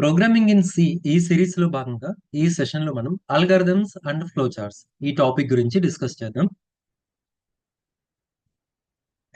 Programming in C ఈ series లో భాగంగా ఈ సెషన్ లో మనం అల్గారిథమ్స్ అండ్ ఫ్లో చార్ట్స్ ఈ టాపిక్ గురించి డిస్కస్ చేద్దాం.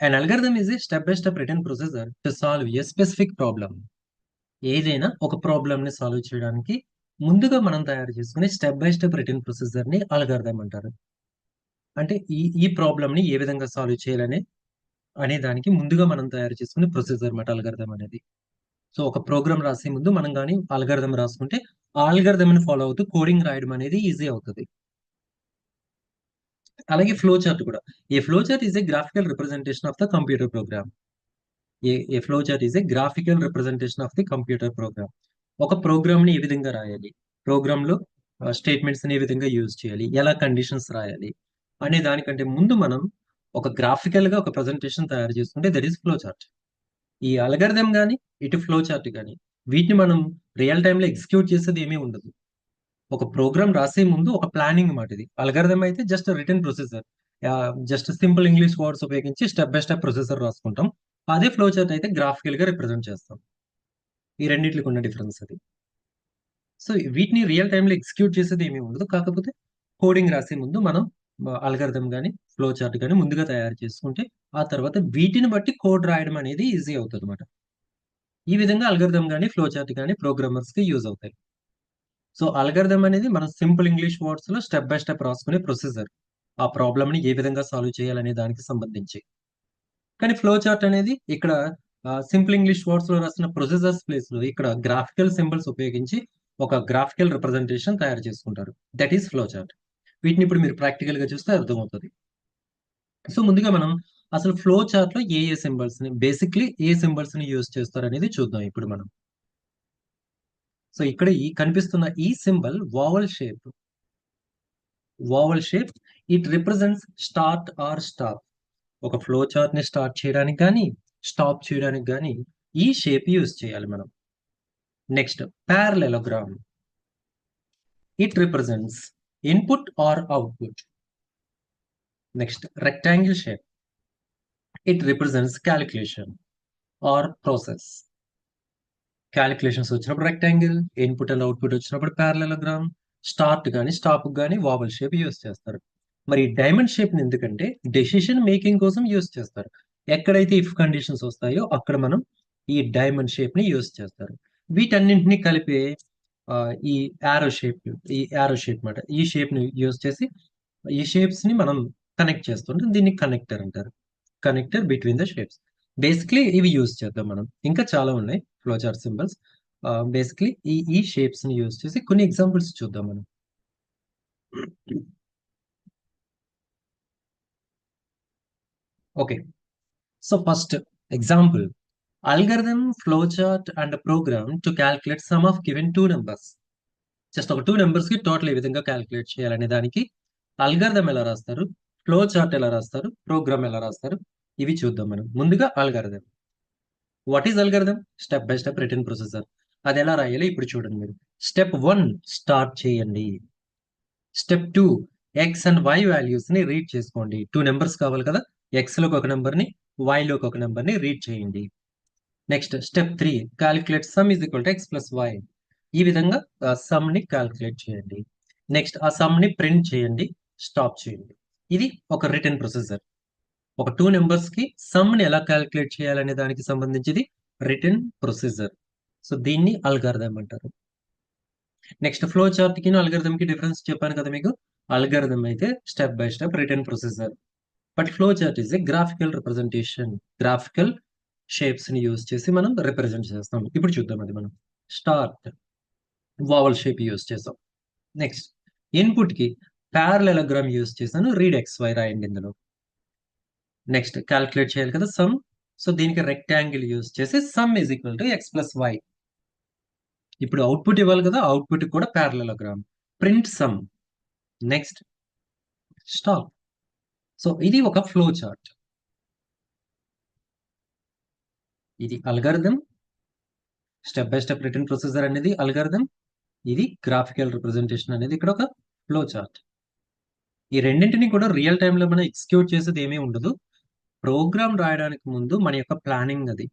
An algorithm is a step-by-step written procedure to solve a specific problem. ఏదైనా ఒక ప్రాబ్లమ్ ని సాల్వ్ చేయడానికి ముందుగా మనం తయారు చేసుకునే step by step written procedure ని అల్గారిథం అంటారు. అంటే ఈ ప్రాబ్లమ్ ని ఏ విధంగా సాల్వ్ చేయాలనే అనే దానికి ముందుగా మనం తయారు చేసుకునే ప్రొసీజర్ అన్నమాట అల్గారిథం అనేది. సో ఒక ప్రోగ్రామ్ రాసే ముందు మనం కానీ అల్గారిథం రాసుకుంటే ఆ అల్గారిథం ని ఫాలో అవుతూ కోడింగ్ రాయడం అనేది ఈజీ అవుతుంది. అలాగే ఫ్లో చార్ట్ కూడా. A flow chart is a graphical representation of the computer program. A flow chart is a graphical representation of the computer program. ఒక ప్రోగ్రామ్ ని ఏ విధంగా రాయాలి, ప్రోగ్రామ్ లో స్టేట్మెంట్స్ ని ఏ విధంగా యూజ్ చేయాలి, ఎలా కండిషన్స్ రాయాలి అనే దానికంటే ముందు మనం ఒక గ్రాఫికల్ గా ఒక ప్రజెంటేషన్ తయారు చేసుకుంటే దట్ ఈస్ ఫ్లో చార్ట్. ఈ అల్గారిథం కానీ ఇటు ఫ్లో చార్ట్ కానీ వీటిని మనం రియల్ టైమ్ లో ఎగ్జిక్యూట్ చేసేది ఏమీ ఉండదు. ఒక ప్రోగ్రామ్ రాసే ముందు ఒక ప్లానింగ్ మాట ఇది. అల్గారిథం అయితే just return processor, just simple English words ఉపయోగించి స్టెప్ బై స్టెప్ ప్రొసెసర్ రాసుకుంటాం. అదే ఫ్లో చార్ట్ అయితే గ్రాఫికల్ గా రిప్రజెంట్ చేస్తాం. ఈ రెండింటికి ఉన్న డిఫరెన్స్ అది. సో వీటిని రియల్ టైమ్ లో ఎగ్జిక్యూట్ చేసేది ఏమీ ఉండదు. కాకపోతే కోడింగ్ రాసే ముందు మనం అల్గారిథం కానీ ఫ్లో చార్ట్ కానీ ముందుగా తయారు చేసుకుంటే ఆ తర్వాత వీటిని బట్టి కోడ్ రాయడం అనేది ఈజీ అవుతుంది అనమాట. ఈ విధంగా అల్గారిథం కానీ ఫ్లో చార్ట్ కానీ ప్రోగ్రామర్స్ కి యూజ్ అవుతాయి. సో అల్గారిథం అనేది మనం సింపుల్ ఇంగ్లీష్ వర్డ్స్ లో స్టెప్ బై స్టెప్ రాసుకునే ప్రొసీజర్, ఆ ప్రాబ్లమ్ ని ఏ విధంగా సాల్వ్ చేయాలనే దానికి సంబంధించి. కానీ ఫ్లో చార్ట్ అనేది ఇక్కడ సింపుల్ ఇంగ్లీష్ వర్డ్స్ లో రాసిన ప్రొసీజర్స్ ప్లేస్ లో ఇక్కడ గ్రాఫికల్ సింబల్స్ ఉపయోగించి ఒక గ్రాఫికల్ రిప్రజెంటేషన్ తయారు చేసుకుంటారు. That is flow chart. వీటిని ఇప్పుడు మీరు ప్రాక్టికల్ గా చూస్తే అర్థమవుతుంది. సో ముందుగా మనం అసలు ఫ్లో చార్ట్ లో ఏ ఏ సింబల్స్ ని బేసిక్లీ ఏ సింబల్స్ ని యూజ్ చేస్తారు అనేది చూద్దాం ఇప్పుడు మనం. సో ఇక్కడ ఈ కనిపిస్తున్న ఈ symbol oval shape. Oval shape it represents start or stop. ఒక ఫ్లో చార్ట్ ని స్టార్ట్ చేయడానికి కానీ స్టాప్ చేయడానికి కానీ ఈ షేప్ యూజ్ చేయాలి మనం. Next parallelogram. It represents input or output. Next rectangle shape. It represents calculation or process. Calculations వచ్చినప్పుడు రెక్టాంగిల్, ఇన్పుట్ అండ్ అవుట్పుట్ వచ్చినప్పుడు ప్యారలలోగ్రామ్, స్టార్ట్ కానీ స్టాప్ కానీ వావల్ షేప్ యూస్ చేస్తారు. మరి డైమండ్ షేప్ ని ఎందుకంటే డెసిషన్ మేకింగ్ కోసం యూస్ చేస్తారు. ఎక్కడైతే ఇఫ్ కండిషన్స్ వస్తాయో అక్కడ మనం ఈ డైమండ్ షేప్ ని యూస్ చేస్తారు. వీటన్నింటినీ కలిపి ఈ యారో షేప్ మాట, ఈ షేప్ ని యూస్ చేసి ఈ షేప్స్ ని మనం కనెక్ట్ చేస్తుంటాం. దీన్ని కనెక్టర్ అంటారు. Connector between the shapes. Basically ఇవి యూజ్ చేద్దాం మనం. ఇంకా చాలా ఉన్నాయి ఫ్లో చార్ట్ సింబల్స్. బేసిక్లీ ఈ షేప్స్ ని యూజ్ చేసి కొన్ని ఎగ్జాంపుల్స్ చూద్దాం మనం. Okay, so first example, algorithm flow chart and program to calculate sum of given two numbers. Just ఒక టూ నెంబర్స్ కి టోటల్ ఏ విధంగా క్యాల్కులేట్ చేయాలనే దానికి అల్గారిథం ఎలా రాస్తారు, ఫ్లో చార్ట్ ఎలా రాస్తారు, ప్రోగ్రామ్ ఎలా రాస్తారు, ఇవి చూద్దాం మనం. ముందుగా algorithm. What is algorithm? Step by step written procedure. అది ఎలా రాయాలి ఇప్పుడు చూడండి మీరు. స్టెప్ 1 స్టార్ట్ చేయండి. Step 2 X and Y values ని రీడ్ చేసుకోండి. టూ నెంబర్స్ కావాలి కదా, ఎక్స్ లోకి ఒక నెంబర్ ని, వై లోకి ఒక నెంబర్ ని రీడ్ చేయండి. Next step 3 calculate sum is equal to X plus Y. ఈ విధంగా సమ్ ని క్యాలిక్యులేట్ చేయండి. నెక్స్ట్ ఆ సమ్ ని ప్రింట్ చేయండి, స్టాప్ చేయండి. ఇది ఒక రిటర్న్ ప్రొసెసర్. ఒక టూ నెంబర్స్ కి సమ్ ని ఎలా క్యాలిక్యులేట్ చేయాలనే దానికి సంబంధించింది రిటర్న్ ప్రొసీజర్. సో దీన్ని అల్గారిథం అంటారు. నెక్స్ట్ ఫ్లో చార్ట్ కి అల్గారిథం కి డిఫరెన్స్ చెప్పాను కదా మీకు. అల్గారిథం అయితే step by step written procedure, but flow chart is a graphical representation. Graphical shapes ని యూజ్ చేసి మనం రిప్రజెంట్ చేస్తాం. ఇప్పుడు చూద్దాం అది మనం. స్టార్ట్ వావల్ షేప్ యూజ్ చేసాం. నెక్స్ట్ ఇన్పుట్ కి ప్యారలెలోగ్రామ్ యూజ్ చేశాను, రీడ్ ఎక్స్ వై రాయండి ఇందులో. నెక్స్ట్ క్యాల్కులేట్ చేయాలి కదా సమ్. సో దీనికి రెక్టాంగిల్ యూజ్ చేసి sum is equal to X plus Y. ఇప్పుడు అవుట్పుట్ ఇవ్వాలి కదా, అవుట్పుట్ కూడా parallelogram. Print sum. Next stop. So ఇది ఒక ఫ్లో చార్ట్. ఇది algorithm. Step by step written procedure అనేది అల్గారిథం. ఇది గ్రాఫికల్ రిప్రజెంటేషన్ అనేది ఇక్కడ ఒక ఫ్లో చార్ట్. ఈ రెండింటిని కూడా రియల్ టైమ్ లో మనం ఎగ్జిక్యూట్ చేసేది ఏమీ ఉండదు. ప్రోగ్రామ్ రాయడానికి ముందు మన యొక్క ప్లానింగ్ అది.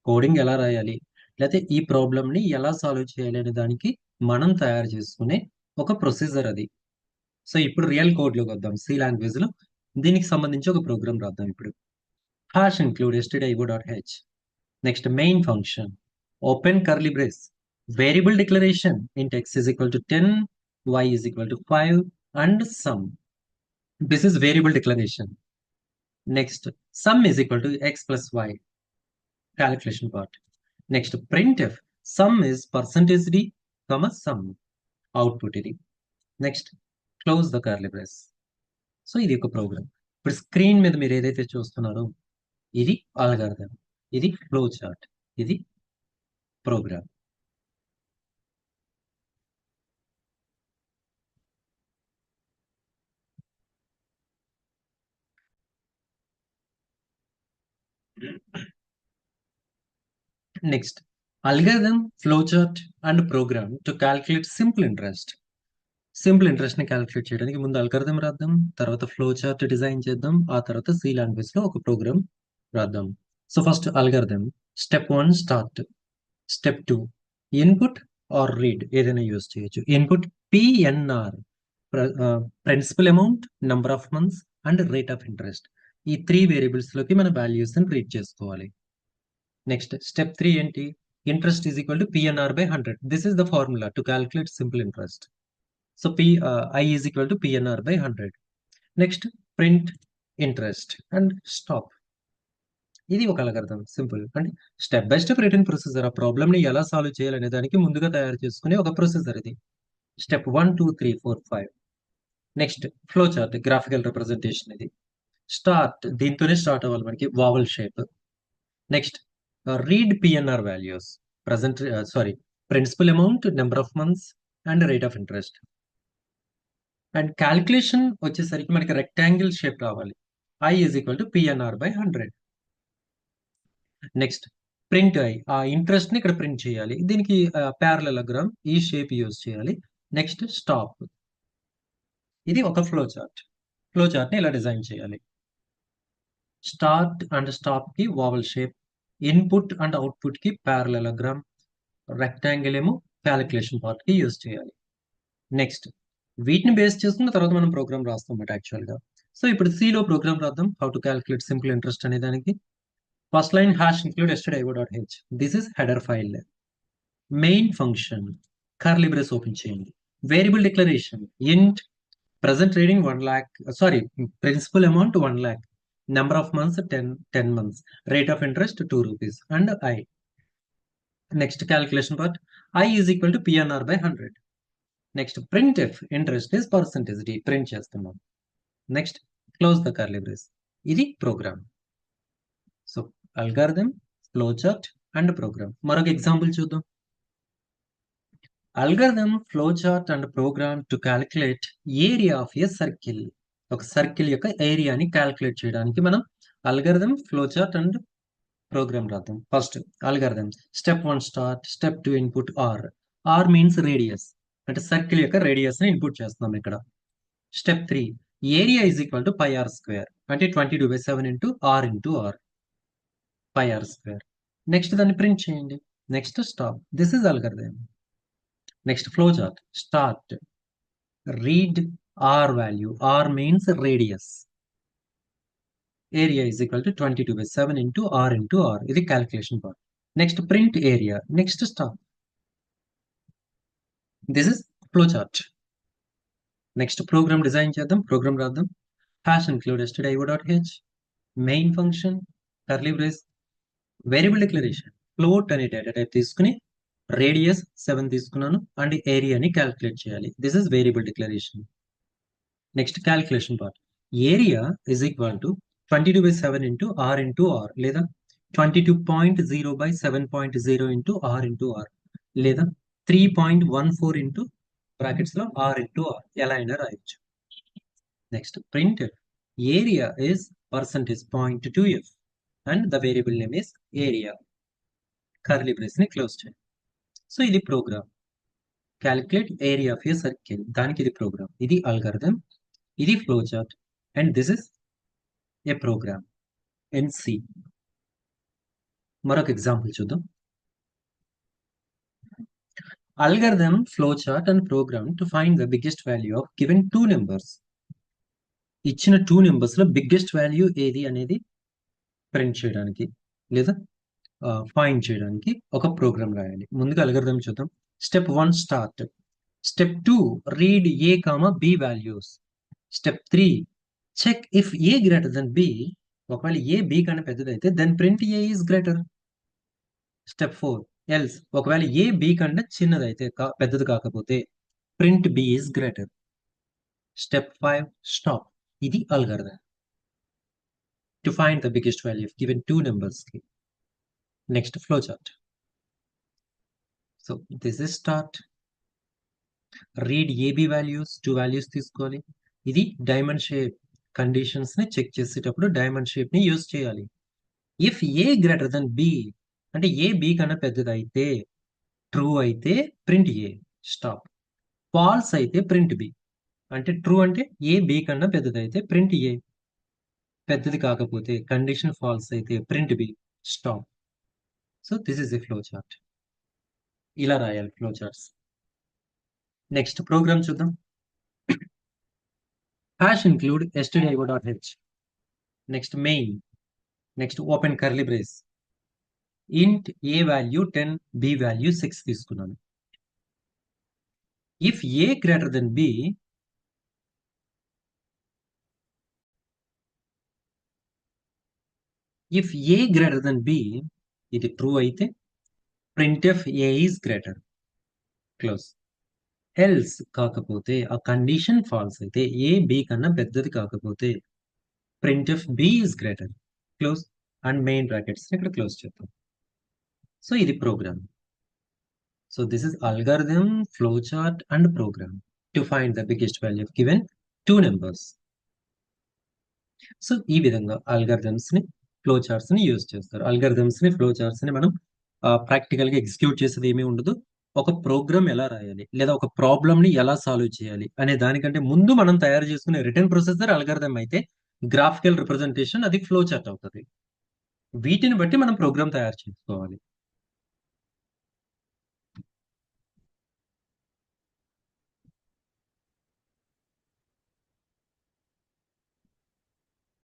కోడింగ్ ఎలా రాయాలి, లేకపోతే ఈ ప్రాబ్లమ్ ని ఎలా సాల్వ్ చేయాలి అనే దానికి మనం తయారు చేసుకునే ఒక ప్రొసీజర్ అది. సో ఇప్పుడు రియల్ కోడ్ లోకి వద్దాం. సి లాంగ్వేజ్ లో దీనికి సంబంధించి ఒక ప్రోగ్రామ్ రాద్దాం ఇప్పుడు. hash include stdio.h. Next main function. Open curly brace. Variable declaration int x is equal to 10, y is equal to 5, and sum. This is variable declaration. Next, sum is equal to x plus y. Calculation part. Next, printf. Sum is percentage d, comma sum. Output ఇది. Next close the curly brace. So ఇది ఒక programme. ఇప్పుడు screen మీద మీరు ఏదైతే చూస్తున్నారో ఇది algorithm, ఇది ఫ్లో చార్ట్, ఇది program. Next algorithm, flow chart and program to calculate simple interest. Simple interest ని క్యాల్కులేట్ చేయడానికి ముందు అల్గారిథం రాద్దాం, తర్వాత ఫ్లో చార్ట్ డిజైన్ చేద్దాం, ఆ తర్వాత సి లాంగ్వేజ్ లో ఒక ప్రోగ్రామ్ రాద్దాం. So first algorithm. Step 1 start. Step 2 input or read ఏదైనా యూజ్ చేయొచ్చు. Input PNR, principal amount, number of months and rate of interest. ఈ 3 వేరియబుల్స్ లోకి మన వాల్యూస్ ని రీడ్ చేసుకోవాలి. నెక్స్ట్ స్టెప్ 3 ఏంటి? Interest is equal to PNR by 100. This is the formula to calculate simple interest. So I is equal to PNR by 100. Next print interest and stop. ఇది ఒక algorithm, simple. అంటే step by step written procedure. ఆ problem ని ఎలా solve చేయాలనే దానికి ముందుగా తయారు చేసుకునే ఒక ప్రొసీజర్ ఇది. Step 1 2 3 4 5. Next flow chart, graphical representation ఇది. స్టార్ట్, దీంతోనే స్టార్ట్ అవ్వాలి మనకి, oval shape. Next read PNR values, present sorry principal amount, number of months and rate of interest. And calculation వచ్చేసరికి మనకి రెక్టాంగిల్ షేప్ రావాలి. I is equal to PNR by 100. Next print I, ఆ interest ని ఇక్కడ print చేయాలి. దీనికి parallelogram, ఈ shape use చేయాలి. Next stop. ఇది ఒక ఫ్లో చార్ట్. ఫ్లో చార్ట్ ని ఇలా డిజైన్ చేయాలి. స్టార్ట్ అండ్ స్టాప్ కి vowel shape, input and output కి ప్యారలలోగ్రామ్, రెక్టాంగిల్ ఏమో క్యాలిక్యులేషన్ పార్ట్ కి యూజ్ చేయాలి. నెక్స్ట్ వీటిని బేస్ చేసుకున్న తర్వాత మనం ప్రోగ్రామ్ రాస్తాం యాక్చువల్ గా. సో ఇప్పుడు C లో ప్రోగ్రామ్ రాద్దాం, how to calculate simple interest అనే దానికి. First line hash include stdio.h. This is header file. Main function, curly brace open చేయండి. Variable declaration int present reading 1 lakh, sorry principal amount 1 lakh, number of months 10 months, rate of interest 2 rupees and I. Next calculation part, I is equal to PNR by 100. Next printf interest is percentage d, print చేస్తున్నాం. Next close the curly brace. ఇది program. So algorithm, flow chart and program. మరొక example చూద్దాం. Algorithm, flow chart and program to calculate area of a circle. ఒక circle యొక్క ఏరియాని calculate చేయడానికి మనం algorithm, flow chart and program రాద్దాం. First algorithm. Step 1 start. Step 2 input R. R means radius, అంటే circle యొక్క రేడియస్ ని ఇన్పుట్ చేస్తున్నాం ఇక్కడ. Step 3 area is equal to pi R square, అంటే 22/7 into R into R, pi R square. Next దాన్ని print చేయండి. Next stop. This is algorithm. Next flow chart. Start, read R value, R means radius, area is equal to 22/7 into R into R, ఇది calculation part. Next print area. Next stop. This is flow chart. Next program design చేద్దాం, program రాద్దాం. Hash include stdio.h, main function, curly brace, variable declaration, float అనే data type తీసుకుని radius 7 తీసుకున్నాను and ఏరియాని calculate చేయాలి. This is variable declaration. Next calculation part. Area is equal to 22/7 into R లేదా 22.0/7.0 into R లేదా 3.14 into brackets లో are ఎలా అయినా రాయొచ్చు. Next print area is percentage point 2f and the variable name is area. Curly brace ని close చేయండి. So ఇది program. Calculate area of a circle, దానికి ఇది ప్రోగ్రామ్. ఇది అల్గారిథం, ఇది flow chart and this is a program in C. మరొక example చూద్దాం. Algorithm flow chart and program to find the biggest value of given two numbers. ఇచ్చిన two numbers లో biggest value ఏది అనేది ప్రింట్ చేయడానికి లేదా ఫైండ్ చేయడానికి ఒక ప్రోగ్రామ్ రాయాలి. ముందుగా అల్గరిథం చూద్దాం. Step 1 start. Step 2 read A comma B values. Step 3 check if A greater then B. ఒకవేళ ఏ బి కన్నా పెద్దదైతే then print A is greater. Step 4 else. ఒకవేళ ఏ బి కన్నా చిన్నదైతే పెద్దది కాకపోతే print B is greater. Step 5 stop. ఇది algorithm to find the biggest value of given two numbers కి. Next flow chart. So this is start. Read AB values, two values తీసుకోవాలి. ఇది diamond shape. Conditions ని check చేసేటప్పుడు diamond shape ని use చేయాలి. If A greater then B, అంటే A B కన్నా పెద్దదైతే, ట్రూ అయితే ప్రింట్ ఏ, స్టాప్. ఫాల్స్ అయితే ప్రింట్ బి. అంటే ట్రూ అంటే ఏ బి కన్నా పెద్దదైతే ప్రింట్ ఏ, పెద్దది కాకపోతే కండిషన్ ఫాల్స్ అయితే print B, stop. So this is a flow chart. ఇలా రాయాలి ఫ్లో చార్ట్స్. నెక్స్ట్ ప్రోగ్రామ్ చూద్దాం. hash include stdio.h. Next main. Next open curly brace. int a value 10, b value 6 తీసుకున్నాను. if a greater than b, if a greater than b, ఇది true అయితే printf a is greater, close. Else కాకపోతే, ఆ condition false అయితే, ఏ B కన్నా పెద్దది కాకపోతే printf b is greater, close. And main brackets ఇక్కడ క్లోజ్ చేద్దాం. సో ఇది program. So this is algorithm, flow chart and program to find the biggest value of given two numbers. So ఈ విధంగా algorithms ని, flow charts ని use చేస్తారు. Algorithms ని, flow charts ని మనం ప్రాక్టికల్ గా ఎగ్జిక్యూట్ చేసేది ఏమీ ఉండదు. ఒక ప్రోగ్రామ్ ఎలా రాయాలి లేదా ఒక ప్రాబ్లమ్ ని ఎలా సాల్వ్ చేయాలి అనే దానికంటే ముందు మనం తయారు చేసుకునే రిటర్న్ ప్రొసెసర్ అల్గారిథం అయితే, గ్రాఫికల్ రిప్రజెంటేషన్ అది ఫ్లో చార్ట్ అవుతుంది. వీటిని బట్టి మనం ప్రోగ్రామ్ తయారు చేసుకోవాలి.